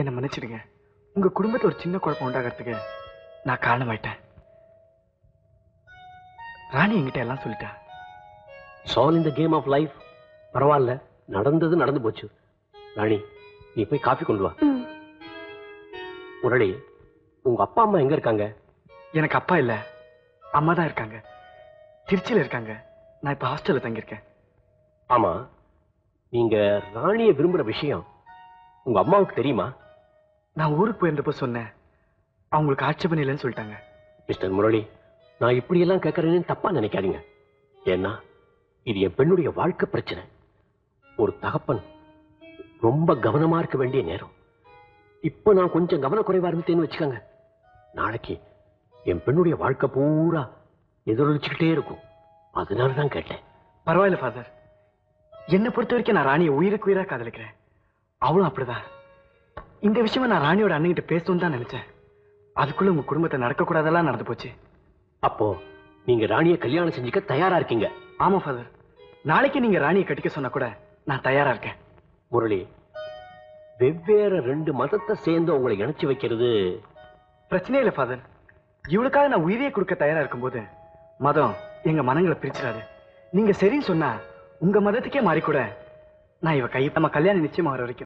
என்ன மன்னிச்சிடுங்க. உங்க குடும்பத்துல ஒரு சின்ன குழப்பம் உண்டாகிறதுக்கு நான் காரணமாயிட்டேன். ராணி என்கிட்ட எல்லாம் சொல்லிட்டா. சால் இன் த கேம் ஆஃப் லைஃப். பரவாயில்ல, நடந்தது நடந்து போச்சு. ராணி, நீ போய் காஃபி கொண்டு வா. முரளி, உங்க அப்பா அம்மா எங்க இருக்காங்க? எனக்கு அப்பா இல்ல, அம்மா தான் இருக்காங்க. திருச்சியில இருக்காங்க. நான் இப்ப ஹாஸ்டல்ல தங்கியிருக்கேன். ஆமா, நீங்க ராணியை விரும்புற விஷயம் உங்க அம்மாவுக்கு தெரியுமா? நான் ஊருக்கு போயிருந்தப்போ சொன்னேன். அவங்களுக்கு ஆட்சேபனை இல்லைன்னு சொல்லிட்டாங்க. மிஸ்டர் முரளி, நான் இப்படி எல்லாம் கேட்கறேன்னு தப்பா நினைக்காதீங்க. ஏன்னா இது என் பெண்ணுடைய வாழ்க்கை பிரச்சனை. ஒரு தகப்பன் ரொம்ப கவனமா இருக்க வேண்டிய நேரம். இப்ப நான் கொஞ்சம் கவனக்குறைவா இருந்தேன்னு வச்சுக்கோங்க, நாளைக்கு என் பெண்ணுடைய வாழ்க்கை பூரா எதிரொலிச்சுக்கிட்டே இருக்கும். அதனாலதான் கேட்டேன். பரவாயில்ல ஃபாதர், என்னை பொறுத்த வரைக்கும் நான் ராணியை உயிருக்கு உயிரா காதலிக்கிறேன். அவளும் அப்படிதான். இந்த விஷயமா நான் ராணியோட அண்ணன்கிட்ட பேசணும்னு தான் நினைச்சேன். அதுக்குள்ள உங்க குடும்பத்தை நடக்கக்கூடாதெல்லாம் நடந்து போச்சு. அப்போ நீங்க ராணியை கல்யாணம் செஞ்சுக்க தயாரா இருக்கீங்க? ஆமா ஃபாதர், நாளைக்கு நீங்க ராணியை கட்டிக்க சொன்னா கூட நான் தயாரா இருக்கேன். முரளி, வெவ்வேறு ரெண்டு மதத்தை சேர்ந்து உங்களை இணைச்சு வைக்கிறது பிரச்சனையே இல்லை ஃபாதர். இவளுக்காக நான் உயிரியை கொடுக்க தயாரா இருக்கும்போது மதம் எங்க மனங்களை பிரிச்சிடாது. நீங்க சரின்னு சொன்னா உங்க மதத்துக்கே மாறி கூட நான் இவ கை நம்ம கல்யாணம் நிச்சயமாகிற வரைக்கும்